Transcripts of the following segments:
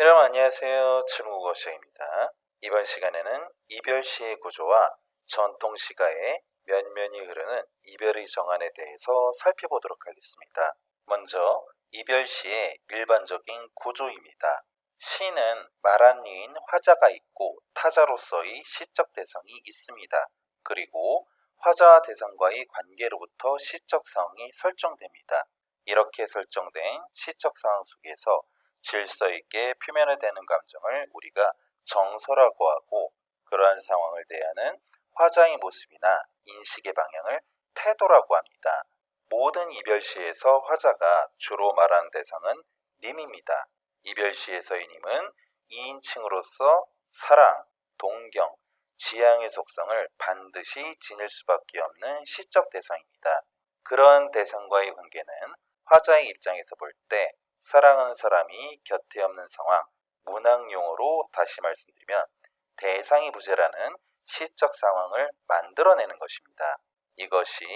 여러분 안녕하세요. 중국어 시간입니다. 이번 시간에는 이별 시의 구조와 전통 시가의 면면이 흐르는 이별의 정안에 대해서 살펴보도록 하겠습니다. 먼저 이별 시의 일반적인 구조입니다. 시는 말한이인 화자가 있고 타자로서의 시적 대상이 있습니다. 그리고 화자와 대상과의 관계로부터 시적 상황이 설정됩니다. 이렇게 설정된 시적 상황 속에서 질서 있게 표면화되는 감정을 우리가 정서라고 하고, 그러한 상황을 대하는 화자의 모습이나 인식의 방향을 태도라고 합니다. 모든 이별시에서 화자가 주로 말하는 대상은 님입니다. 이별시에서의 님은 2인칭으로서 사랑, 동경, 지향의 속성을 반드시 지닐 수밖에 없는 시적 대상입니다. 그러한 대상과의 관계는 화자의 입장에서 볼 때 사랑하는 사람이 곁에 없는 상황, 문학용어로 다시 말씀드리면 대상이 부재라는 시적 상황을 만들어내는 것입니다. 이것이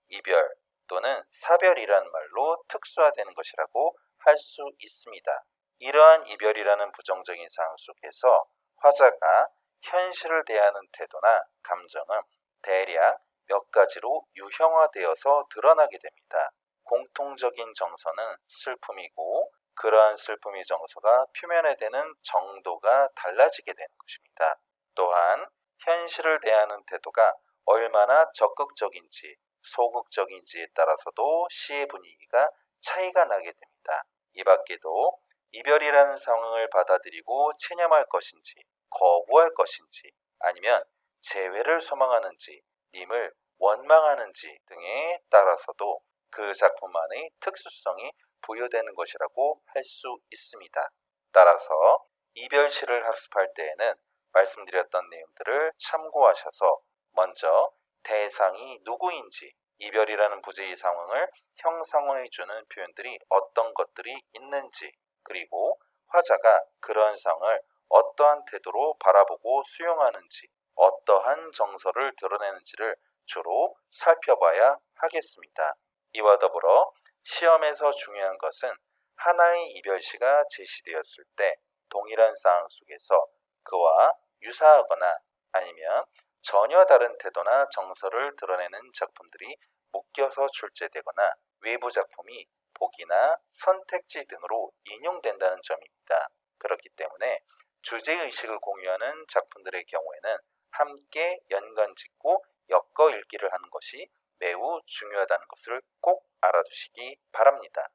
이별 또는 사별이라는 말로 특수화되는 것이라고 할 수 있습니다. 이러한 이별이라는 부정적인 상황 속에서 화자가 현실을 대하는 태도나 감정은 대략 몇 가지로 유형화되어서 드러나게 됩니다. 공통적인 정서는 슬픔이고, 그러한 슬픔의 정서가 표면화되는 정도가 달라지게 되는 것입니다. 또한 현실을 대하는 태도가 얼마나 적극적인지 소극적인지에 따라서도 시의 분위기가 차이가 나게 됩니다. 이 밖에도 이별이라는 상황을 받아들이고 체념할 것인지 거부할 것인지, 아니면 재회를 소망하는지 님을 원망하는지 등에 따라서도 그 작품 안의 특수성이 부여되는 것이라고 할 수 있습니다. 따라서 이별시를 학습할 때에는 말씀드렸던 내용들을 참고하셔서 먼저 대상이 누구인지, 이별이라는 부재의 상황을 형성해주는 표현들이 어떤 것들이 있는지, 그리고 화자가 그런 상황을 어떠한 태도로 바라보고 수용하는지, 어떠한 정서를 드러내는지를 주로 살펴봐야 하겠습니다. 이와 더불어 시험에서 중요한 것은 하나의 이별시가 제시되었을 때 동일한 상황 속에서 그와 유사하거나 아니면 전혀 다른 태도나 정서를 드러내는 작품들이 묶여서 출제되거나 외부 작품이 보기나 선택지 등으로 인용된다는 점입니다. 그렇기 때문에 주제의식을 공유하는 작품들의 경우에는 함께 연관짓고 엮어 읽기를 하는 것이 매우 중요하다는 것을 꼭 알아두시기 바랍니다.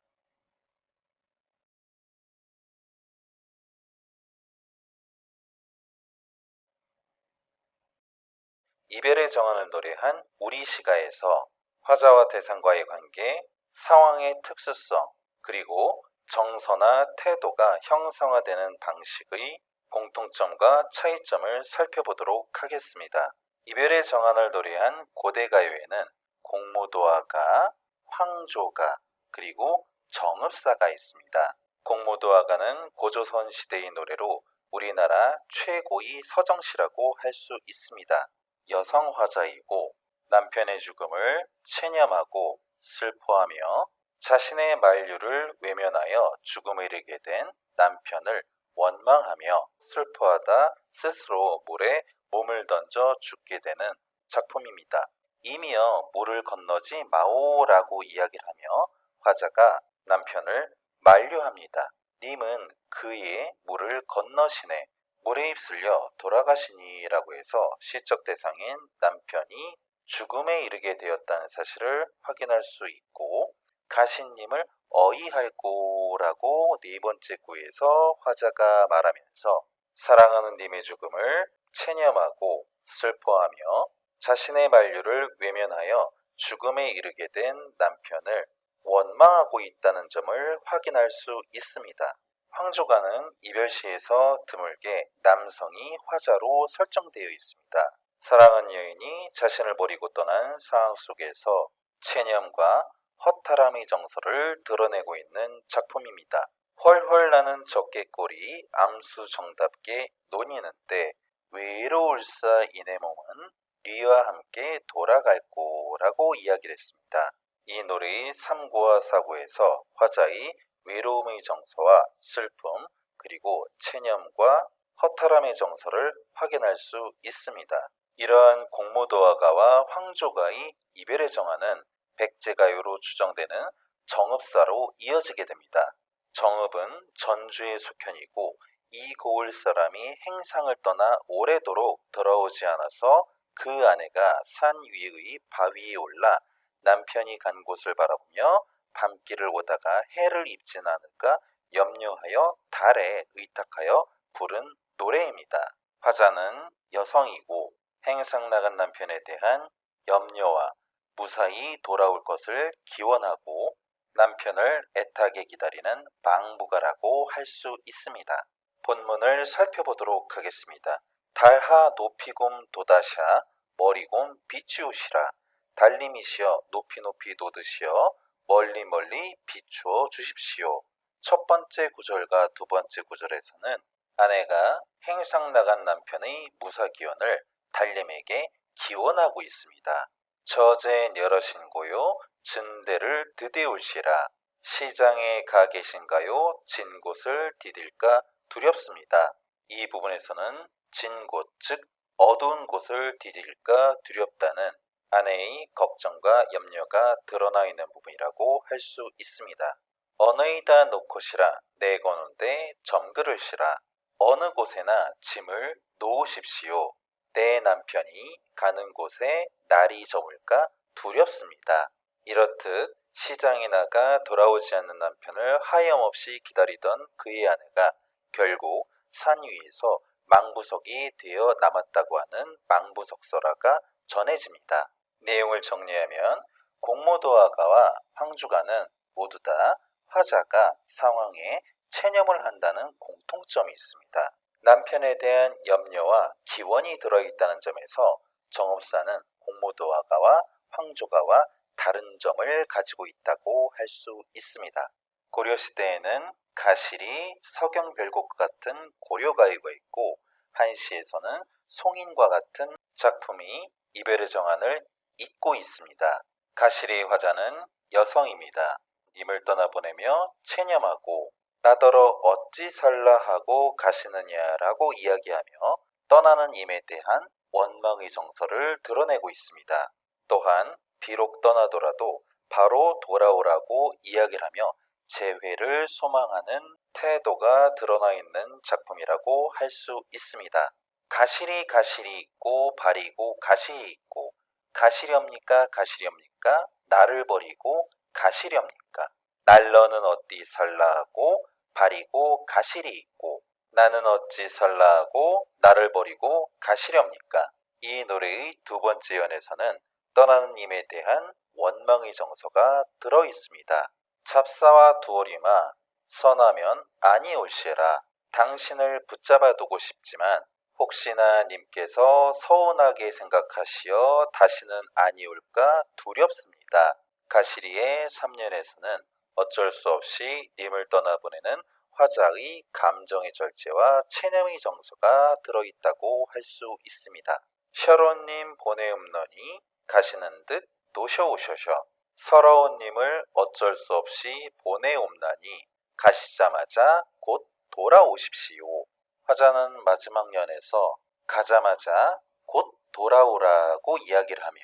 이별의 정원을 노래한 우리 시가에서 화자와 대상과의 관계, 상황의 특수성, 그리고 정서나 태도가 형성화되는 방식의 공통점과 차이점을 살펴보도록 하겠습니다. 이별의 정안을 노래한 고대 가요에는 공모도화가, 황조가, 그리고 정읍사가 있습니다. 공모도화가는 고조선 시대의 노래로 우리나라 최고의 서정시라고 할 수 있습니다. 여성 화자이고 남편의 죽음을 체념하고 슬퍼하며 자신의 만류를 외면하여 죽음에 이르게 된 남편을 원망하며 슬퍼하다 스스로 물에 몸을 던져 죽게 되는 작품입니다. 이미여 물을 건너지 마오라고 이야기를 하며 화자가 남편을 만류합니다. 님은 그의 물을 건너시네, 물에 휩쓸려 돌아가시니라고 해서 시적 대상인 남편이 죽음에 이르게 되었다는 사실을 확인할 수 있고, 가신님을 어이할꼬라고 네 번째 구에서 화자가 말하면서 사랑하는 님의 죽음을 체념하고 슬퍼하며 자신의 만류를 외면하여 죽음에 이르게 된 남편을 원망하고 있다는 점을 확인할 수 있습니다. 황조가는 이별시에서 드물게 남성이 화자로 설정되어 있습니다. 사랑한 여인이 자신을 버리고 떠난 상황 속에서 체념과 허탈함의 정서를 드러내고 있는 작품입니다. 헐헐 나는 적개꼬리 암수정답게 논이는 때 외로울사 이내 몸은 리와 함께 돌아갈꼬라고 이야기를 했습니다. 이 노래의 3구와 4구에서 화자의 외로움의 정서와 슬픔, 그리고 체념과 허탈함의 정서를 확인할 수 있습니다. 이러한 공모도화가와 황조가의 이별의 정화는 백제가요로 추정되는 정읍사로 이어지게 됩니다. 정읍은 전주의 속현이고 이 고을 사람이 행상을 떠나 오래도록 돌아오지 않아서 그 아내가 산 위의 바위에 올라 남편이 간 곳을 바라보며 밤길을 오다가 해를 입진 않을까 염려하여 달에 의탁하여 부른 노래입니다. 화자는 여성이고 행상 나간 남편에 대한 염려와 무사히 돌아올 것을 기원하고 남편을 애타게 기다리는 망부가라고 할 수 있습니다. 본문을 살펴보도록 하겠습니다. 달하 높이곰 돋아샤 머리곰 비추오시라 달님이시여 높이 높이 돋으시어 멀리 멀리 비추어 주십시오. 첫 번째 구절과 두 번째 구절에서는 아내가 행상 나간 남편의 무사기원을 달님에게 기원하고 있습니다. 저제 여러신고요 진대를 드디울시라 시장에 가 계신가요 진 곳을 디딜까 두렵습니다. 이 부분에서는 진 곳, 즉 어두운 곳을 디딜까 두렵다는 아내의 걱정과 염려가 드러나 있는 부분이라고 할 수 있습니다. 어느이다 놓고시라 내거는데 점그르시라 어느 곳에나 짐을 놓으십시오. 내 남편이 가는 곳에 날이 저물까 두렵습니다. 이렇듯 시장에 나가 돌아오지 않는 남편을 하염없이 기다리던 그의 아내가 결국 산 위에서 망부석이 되어 남았다고 하는 망부석설화가 전해집니다. 내용을 정리하면 공모도화가와 황주가는 모두 다 화자가 상황에 체념을 한다는 공통점이 있습니다. 남편에 대한 염려와 기원이 들어있다는 점에서 정읍사는 공모도화가와 황조가와 다른 점을 가지고 있다고 할 수 있습니다. 고려시대에는 가실이 서경별곡과 같은 고려가요가 있고 한시에서는 송인과 같은 작품이 이별의 정환을 잇고 있습니다. 가실의 화자는 여성입니다. 님을 떠나보내며 체념하고 나더러 어찌 살라 하고 가시느냐라고 이야기하며 떠나는 임에 대한 원망의 정서를 드러내고 있습니다. 또한 비록 떠나더라도 바로 돌아오라고 이야기를 하며 재회를 소망하는 태도가 드러나 있는 작품이라고 할 수 있습니다. 가실이 있고 발이고 가실이 있고 가시렵니까 가시렵니까 나를 버리고 가시렵니까 날러는 어디 살라 하고 발이고 가실이 있고 나는 어찌 살라 하고 나를 버리고 가시렵니까. 이 노래의 두 번째 연에서는 떠나는 임에 대한 원망의 정서가 들어 있습니다. 잡사와 두어리마 선하면 아니 올시라 당신을 붙잡아 두고 싶지만 혹시나 님께서 서운하게 생각하시어 다시는 아니 올까 두렵습니다. 가시리의 3년에서는 어쩔 수 없이 님을 떠나보내는 화자의 감정의 절제와 체념의 정서가 들어있다고 할 수 있습니다. 셔론님 보내음너니 가시는 듯 노셔오셔셔 서러운 님을 어쩔 수 없이 보내옵나니 가시자마자 곧 돌아오십시오. 화자는 마지막 연에서 가자마자 곧 돌아오라고 이야기를 하며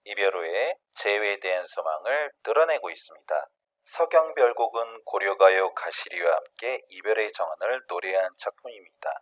이별 후에 재회에 대한 소망을 드러내고 있습니다. 서경별곡은 고려가요 가시리와 함께 이별의 정환을 노래한 작품입니다.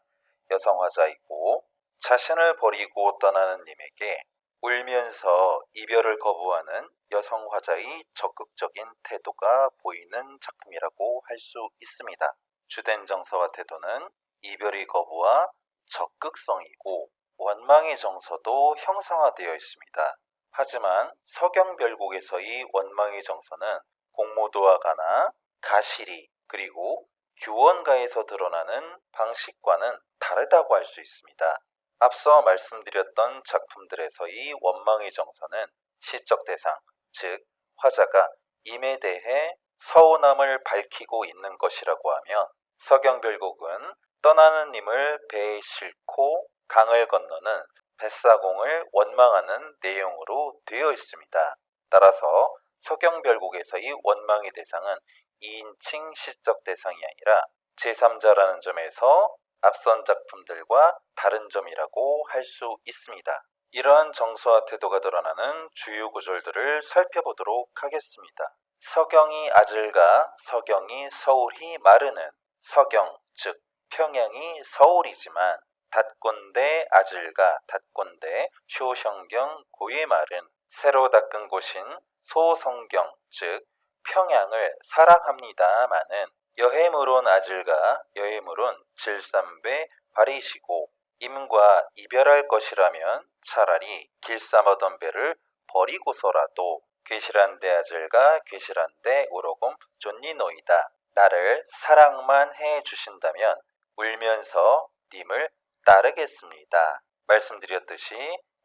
여성 화자이고 자신을 버리고 떠나는 님에게 울면서 이별을 거부하는 여성 화자의 적극적인 태도가 보이는 작품이라고 할 수 있습니다. 주된 정서와 태도는 이별의 거부와 적극성이고 원망의 정서도 형상화되어 있습니다. 하지만 서경별곡에서의 원망의 정서는 공모도화가나 가시리 그리고 규원가에서 드러나는 방식과는 다르다고 할 수 있습니다. 앞서 말씀드렸던 작품들에서의 원망의 정서는 시적 대상, 즉 화자가 임에 대해 서운함을 밝히고 있는 것이라고 하면 서경별곡은 떠나는 님을 배에 싣고 강을 건너는 뱃사공을 원망하는 내용으로 되어 있습니다. 따라서 서경별곡에서의 원망의 대상은 2인칭 시적 대상이 아니라 제3자라는 점에서 앞선 작품들과 다른 점이라고 할 수 있습니다. 이러한 정서와 태도가 드러나는 주요 구절들을 살펴보도록 하겠습니다. 서경이 아질가 서경이 서울이 마르는 서경 즉 평양이 서울이지만 닷꼰대 아질가 닷꼰대 쇼성경 고의 말은 새로 닦은 곳인 소성경 즉 평양을 사랑합니다마는 여해물온 아질가 여해물온 질삼배 바리시고 임과 이별할 것이라면 차라리 길쌈하던 배를 버리고서라도 괴실한데 아질가 괴실한데 우러곰 존니노이다. 나를 사랑만 해 주신다면 울면서 님을 따르겠습니다. 말씀드렸듯이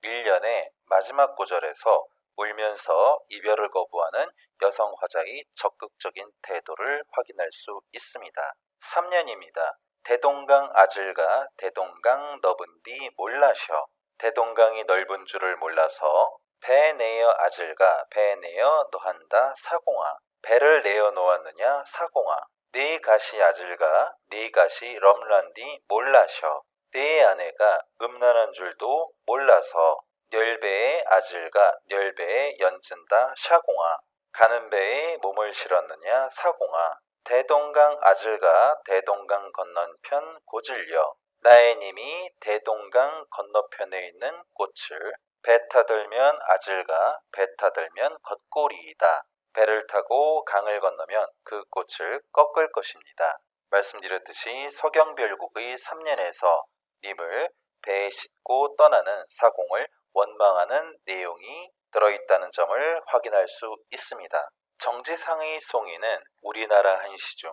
1년의 마지막 구절에서 울면서 이별을 거부하는 여성 화자의 적극적인 태도를 확인할 수 있습니다. 3년입니다. 대동강 아질가 대동강 넓은디 몰라셔. 대동강이 넓은 줄을 몰라서 배 내어 아질가 배 내어 노한다 사공아. 배를 내어 놓았느냐 사공아. 네 가시 아질가 네 가시 럼란디 몰라셔. 네 아내가 음란한 줄도 몰라서 멸배의 아질가 멸배에 연진다 샤공아. 가는 배에 몸을 실었느냐 사공아. 대동강 아질가 대동강 건너편 고질려. 나의 님이 대동강 건너편에 있는 꽃을 배 타들면 아질가 배 타들면 겉골이이다. 배를 타고 강을 건너면 그 꽃을 꺾을 것입니다. 말씀드렸듯이 서경별국의 3년에서 님을 배에 싣고 떠나는 사공을 원망하는 내용이 들어있다는 점을 확인할 수 있습니다. 정지상의 송이는 우리나라 한시 중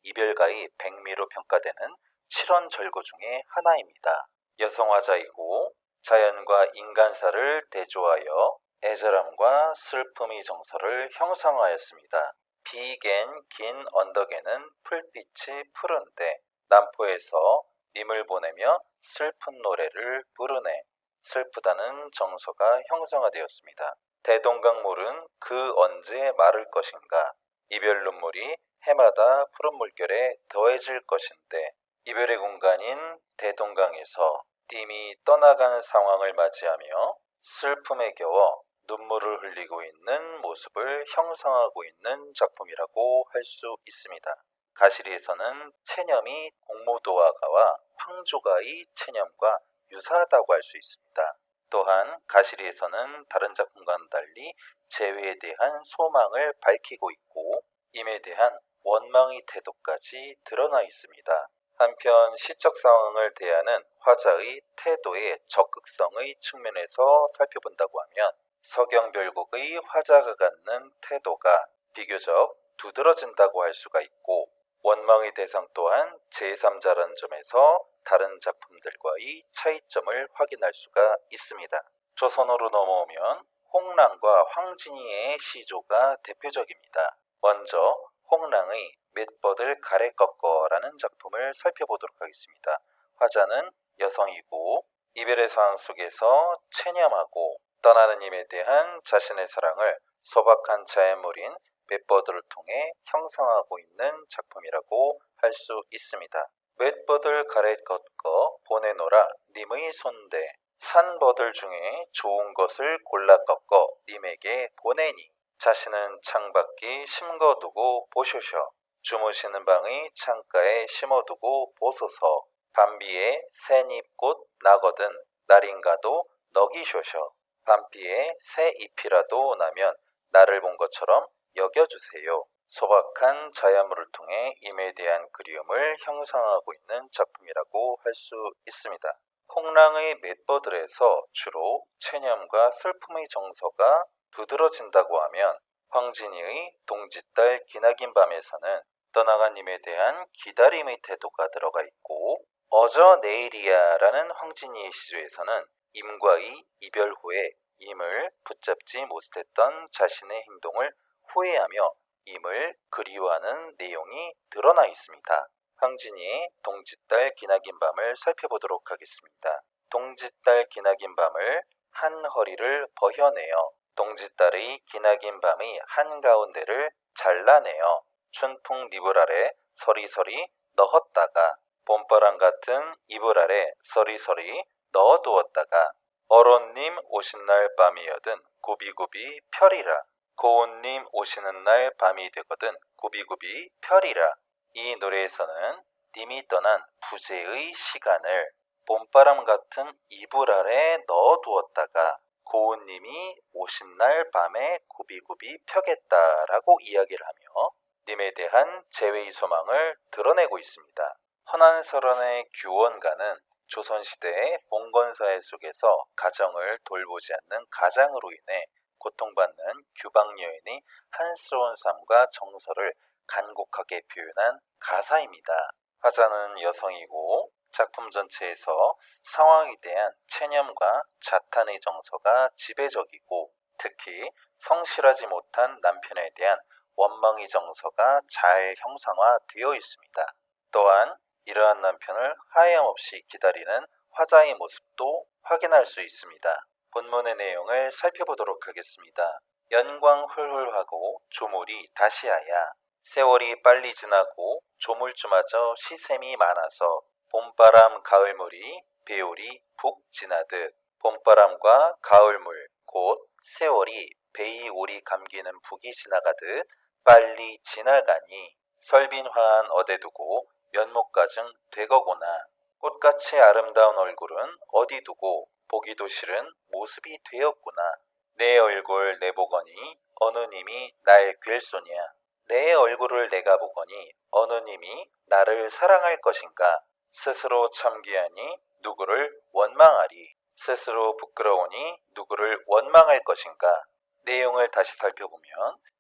이별가의 백미로 평가되는 칠원절고 중의 하나입니다. 여성화자이고 자연과 인간사를 대조하여 애절함과 슬픔의 정서를 형상화하였습니다. 비갠 긴 언덕에는 풀빛이 푸른데 남포에서 님을 보내며 슬픈 노래를 부르네. 슬프다는 정서가 형상화되었습니다. 대동강물은 그 언제 마를 것인가? 이별 눈물이 해마다 푸른 물결에 더해질 것인데 이별의 공간인 대동강에서 님이 떠나가는 상황을 맞이하며 슬픔에 겨워 눈물을 흘리고 있는 모습을 형상하고 있는 작품이라고 할 수 있습니다. 가시리에서는 체념이 공모도화가와 황조가의 체념과 유사하다고 할 수 있습니다. 또한 가시리에서는 다른 작품과는 달리 재회에 대한 소망을 밝히고 있고 임에 대한 원망의 태도까지 드러나 있습니다. 한편 시적 상황을 대하는 화자의 태도의 적극성의 측면에서 살펴본다고 하면 서경별국의 화자가 갖는 태도가 비교적 두드러진다고 할 수가 있고 원망의 대상 또한 제3자라는 점에서 다른 작품들과의 차이점을 확인할 수가 있습니다. 조선어로 넘어오면 홍랑과 황진이의 시조가 대표적입니다. 먼저 홍랑의 맷버들 가래 꺾어라는 작품을 살펴보도록 하겠습니다. 화자는 여성이고 이별의 상황 속에서 체념하고 떠나는 임에 대한 자신의 사랑을 소박한 자연물인 맷버들을 통해 형성하고 있는 작품이라고 할 수 있습니다. 맷버들 가래 꺾어 보내노라 님의 손대 산버들 중에 좋은 것을 골라 꺾어 님에게 보내니 자신은 창밖에 심거두고 보쇼셔. 주무시는 방의 창가에 심어두고 보소서. 밤비에 새잎꽃 나거든 날인가도 너기쇼셔. 밤비에 새 잎이라도 나면 나를 본 것처럼 여겨주세요. 소박한 자연물을 통해 임에 대한 그리움을 형성하고 있는 작품이라고 할 수 있습니다. 홍랑의 맷버들에서 주로 체념과 슬픔의 정서가 두드러진다고 하면 황진이의 동짓달 기나긴 밤에서는 떠나간 님에 대한 기다림의 태도가 들어가 있고 어저 내일이야라는 황진이의 시조에서는 임과의 이별 후에 임을 붙잡지 못했던 자신의 행동을 후회하며 임을 그리워하는 내용이 드러나 있습니다. 황진이의 동짓달 기나긴 밤을 살펴보도록 하겠습니다. 동짓달 기나긴 밤을 한 허리를 버혀내어 동짓달의 기나긴 밤의 한가운데를 잘라내어 춘풍 니불 아래 서리서리 넣었다가 봄바람 같은 이불 아래 서리서리 넣어두었다가 어론님 오신 날 밤이여든 구비구비 펴리라. 고운님 오시는 날 밤이 되거든 구비구비 펴리라. 이 노래에서는 님이 떠난 부재의 시간을 봄바람 같은 이불 아래 넣어두었다가 고운님이 오신 날 밤에 구비구비 펴겠다라고 이야기를 하며 님에 대한 재회의 소망을 드러내고 있습니다. 헌안설원의 규원가는 조선시대의 봉건사회 속에서 가정을 돌보지 않는 가장으로 인해 고통받는 규방여인의 한스러운 삶과 정서를 간곡하게 표현한 가사입니다. 화자는 여성이고 작품 전체에서 상황에 대한 체념과 자탄의 정서가 지배적이고 특히 성실하지 못한 남편에 대한 원망의 정서가 잘 형상화되어 있습니다. 또한 이러한 남편을 하염없이 기다리는 화자의 모습도 확인할 수 있습니다. 본문의 내용을 살펴보도록 하겠습니다. 연광 훌훌하고 조물이 다시하야 세월이 빨리 지나고 조물주마저 시샘이 많아서 봄바람 가을물이 배울이 푹 지나듯 봄바람과 가을물 곧 세월이 배이 오리 감기는 북이 지나가듯 빨리 지나가니 설빈화한 어대 두고 면목가증 되거구나. 꽃같이 아름다운 얼굴은 어디 두고 보기도 싫은 모습이 되었구나. 내 얼굴 내보거니 어느 님이 날 괸소냐. 내 얼굴을 내가 보거니 어느 님이 나를 사랑할 것인가. 스스로 참귀하니 누구를 원망하리. 스스로 부끄러우니 누구를 원망할 것인가. 내용을 다시 살펴보면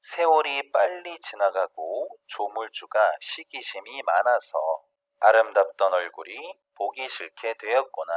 세월이 빨리 지나가고 조물주가 시기심이 많아서 아름답던 얼굴이 보기 싫게 되었구나.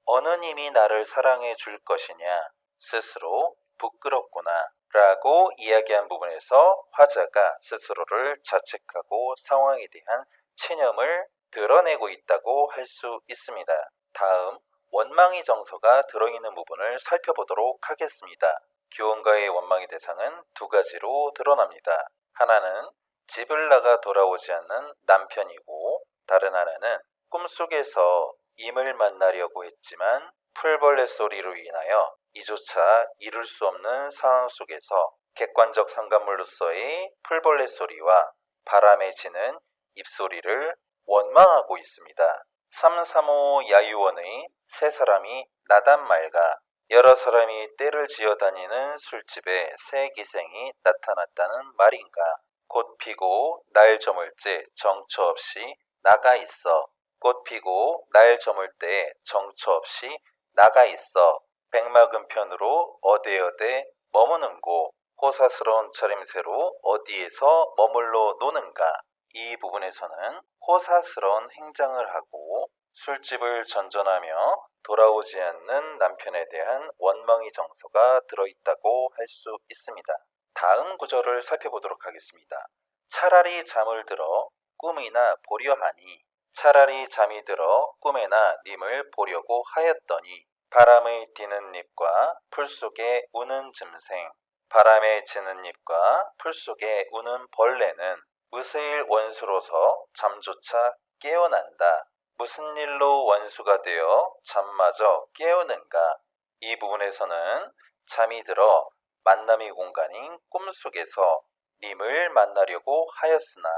어느 님이 나를 사랑해 줄 것이냐. 스스로 부끄럽구나. 라고 이야기한 부분에서 화자가 스스로를 자책하고 상황에 대한 체념을 드러내고 있다고 할 수 있습니다. 다음 원망의 정서가 들어있는 부분을 살펴보도록 하겠습니다. 규원가의 원망의 대상은 두 가지로 드러납니다. 하나는 집을 나가 돌아오지 않는 남편이고 다른 하나는 꿈속에서 임을 만나려고 했지만 풀벌레 소리로 인하여 이조차 이룰 수 없는 상황 속에서 객관적 상관물로서의 풀벌레 소리와 바람에 지는 입소리를 원망하고 있습니다. 335 야유원의 세 사람이 나단 말가 여러 사람이 때를 지어다니는 술집에 새 기생이 나타났다는 말인가. 꽃 피고 날 저물 때 정처 없이 나가 있어. 꽃 피고 날 저물 때 정처 없이 나가 있어. 백마금편으로 어데어데 머무는고 호사스러운 차림새로 어디에서 머물러 노는가. 이 부분에서는 호사스러운 행장을 하고 술집을 전전하며 돌아오지 않는 남편에 대한 원망의 정서가 들어있다고 할 수 있습니다. 다음 구절을 살펴보도록 하겠습니다. 차라리 잠을 들어 꿈이나 보려 하니 차라리 잠이 들어 꿈에나 님을 보려고 하였더니 바람의 뛰는 잎과 풀 속에 우는 짐승 바람에 지는 잎과 풀 속에 우는 벌레는 무스일 원수로서 잠조차 깨어난다. 무슨 일로 원수가 되어 잠마저 깨우는가. 이 부분에서는 잠이 들어 만남의 공간인 꿈속에서 님을 만나려고 하였으나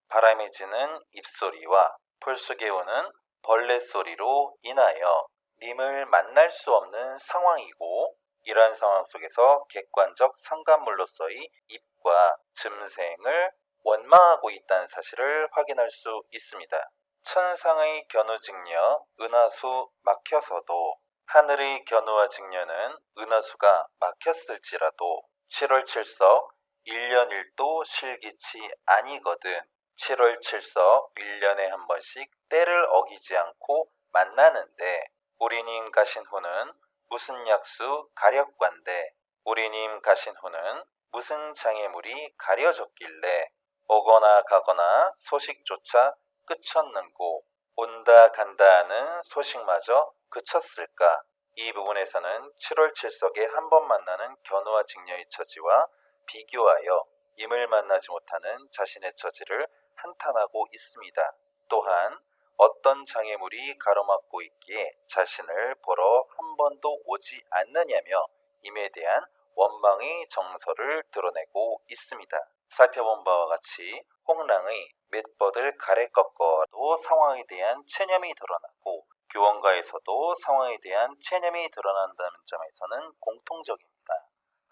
바람에 지는 입소리와 풀 속에 오는 벌레 소리로 인하여 님을 만날 수 없는 상황이고 이러한 상황 속에서 객관적 상관물로서의 입과 짐승을 원망하고 있다는 사실을 확인할 수 있습니다. 천상의 견우직녀 은하수 막혀서도 하늘의 견우와 직녀는 은하수가 막혔을지라도 7월 7석 1년 1도 실기치 아니거든. 7월 7석 1년에 한 번씩 때를 어기지 않고 만나는데 우리님 가신 후는 무슨 약수 가렵관데 우리님 가신 후는 무슨 장애물이 가려졌길래 오거나 가거나 소식조차 끝쳤는고 온다 간다 하는 소식마저 그쳤을까. 이 부분에서는 7월 7석에 한 번 만나는 견우와 직녀의 처지와 비교하여 임을 만나지 못하는 자신의 처지를 한탄하고 있습니다. 또한 어떤 장애물이 가로막고 있기에 자신을 보러 한 번도 오지 않느냐며 임에 대한 원망의 정서를 드러내고 있습니다. 살펴본 바와 같이 홍랑의 맷버들 가래 꺾어도 상황에 대한 체념이 드러나고 규원가에서도 상황에 대한 체념이 드러난다는 점에서는 공통적입니다.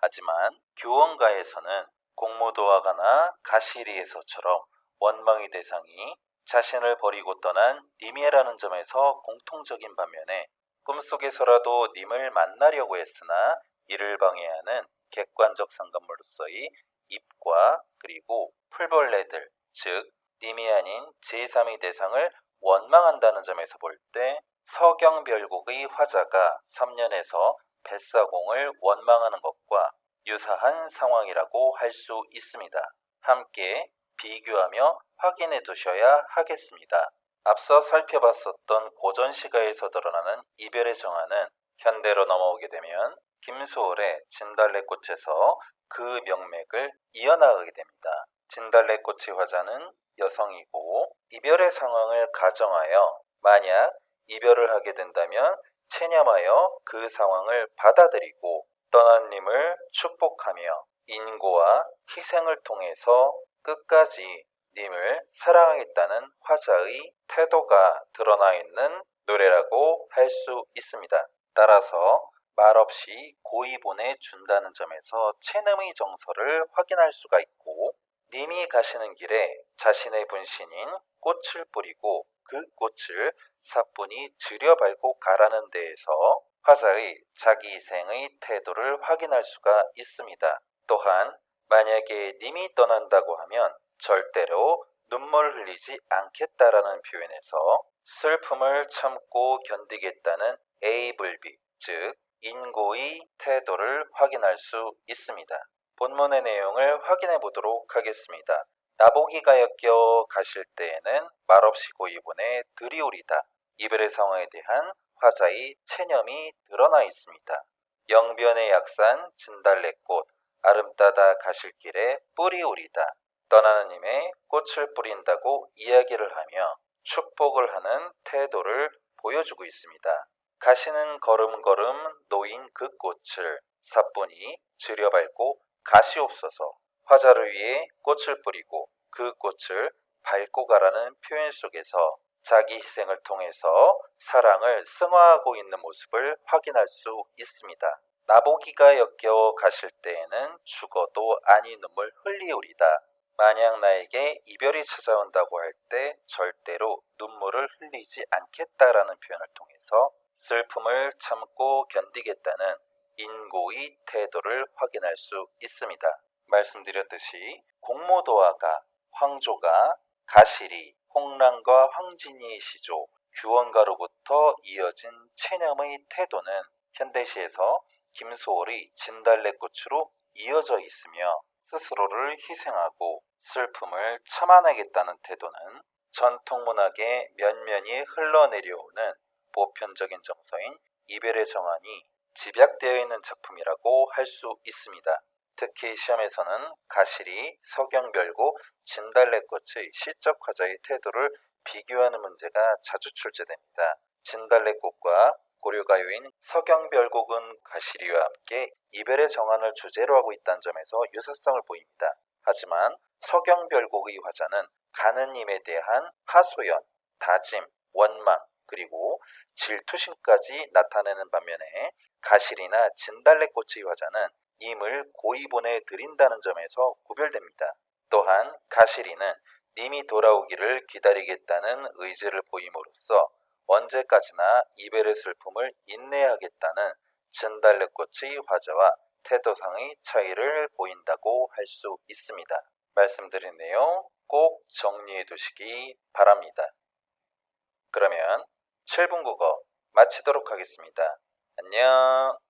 하지만 규원가에서는 공무도화가나 가시리에서처럼 원망의 대상이 자신을 버리고 떠난 님이라는 점에서 공통적인 반면에 꿈속에서라도 님을 만나려고 했으나 이를 방해하는 객관적 상관물로서의 잎과 그리고 풀벌레들, 즉 님이 아닌 제3의 대상을 원망한다는 점에서 볼 때 서경별곡의 화자가 3년에서 뱃사공을 원망하는 것과 유사한 상황이라고 할 수 있습니다. 함께 비교하며 확인해 두셔야 하겠습니다. 앞서 살펴봤었던 고전시가에서 드러나는 이별의 정화는 현대로 넘어오게 되면 김소월의 진달래꽃에서 그 명맥을 이어나가게 됩니다. 진달래꽃의 화자는 여성이고 이별의 상황을 가정하여 만약 이별을 하게 된다면 체념하여 그 상황을 받아들이고 떠난 님을 축복하며 인고와 희생을 통해서 끝까지 님을 사랑하겠다는 화자의 태도가 드러나 있는 노래라고 할 수 있습니다. 따라서 말없이 고이 보내준다는 점에서 체념의 정서를 확인할 수가 있고 님이 가시는 길에 자신의 분신인 꽃을 뿌리고 그 꽃을 사뿐히 들여밟고 가라는 데에서 화자의 자기희생의 태도를 확인할 수가 있습니다. 또한 만약에 님이 떠난다고 하면 절대로 눈물 흘리지 않겠다라는 표현에서 슬픔을 참고 견디겠다는 에이블비, 즉 인고의 태도를 확인할 수 있습니다. 본문의 내용을 확인해 보도록 하겠습니다. 나보기가 엮여 가실 때에는 말없이 고이보내 드리오리다. 이별의 상황에 대한 화자의 체념이 드러나 있습니다. 영변의 약산 진달래꽃 아름따다 가실 길에 뿌리오리다. 떠나는 님의 꽃을 뿌린다고 이야기를 하며 축복을 하는 태도를 보여주고 있습니다. 가시는 걸음걸음 놓인 그 꽃을 사뿐히 들여밟고 가시옵소서. 화자를 위해 꽃을 뿌리고 그 꽃을 밟고 가라는 표현 속에서 자기 희생을 통해서 사랑을 승화하고 있는 모습을 확인할 수 있습니다. 나보기가 역겨워 가실 때에는 죽어도 아니 눈물 흘리오리다. 만약 나에게 이별이 찾아온다고 할 때 절대로 눈물을 흘리지 않겠다라는 표현을 통해서 슬픔을 참고 견디겠다는 인고의 태도를 확인할 수 있습니다. 말씀드렸듯이 공모도화가, 황조가, 가시리, 홍랑과 황진이의 시조, 규원가로부터 이어진 체념의 태도는 현대시에서 김소월의 진달래꽃으로 이어져 있으며 스스로를 희생하고 슬픔을 참아내겠다는 태도는 전통문학의 면면이 흘러내려오는 보편적인 정서인 이별의 정환이 집약되어 있는 작품이라고 할 수 있습니다. 특히 시험에서는 가시리, 서경별곡, 진달래꽃의 시적 화자의 태도를 비교하는 문제가 자주 출제됩니다. 진달래꽃과 고려가요인 서경별곡은 가시리와 함께 이별의 정환을 주제로 하고 있다는 점에서 유사성을 보입니다. 하지만 서경별곡의 화자는 가는 님에 대한 하소연, 다짐, 원망, 그리고 질투심까지 나타내는 반면에 가시리나 진달래꽃의 화자는 님을 고이 보내드린다는 점에서 구별됩니다. 또한 가시리는 님이 돌아오기를 기다리겠다는 의지를 보임으로써 언제까지나 이별의 슬픔을 인내하겠다는 진달래꽃의 화자와 태도상의 차이를 보인다고 할 수 있습니다. 말씀드린 내용 꼭 정리해 두시기 바랍니다. 그러면 7분 국어 마치도록 하겠습니다. 안녕.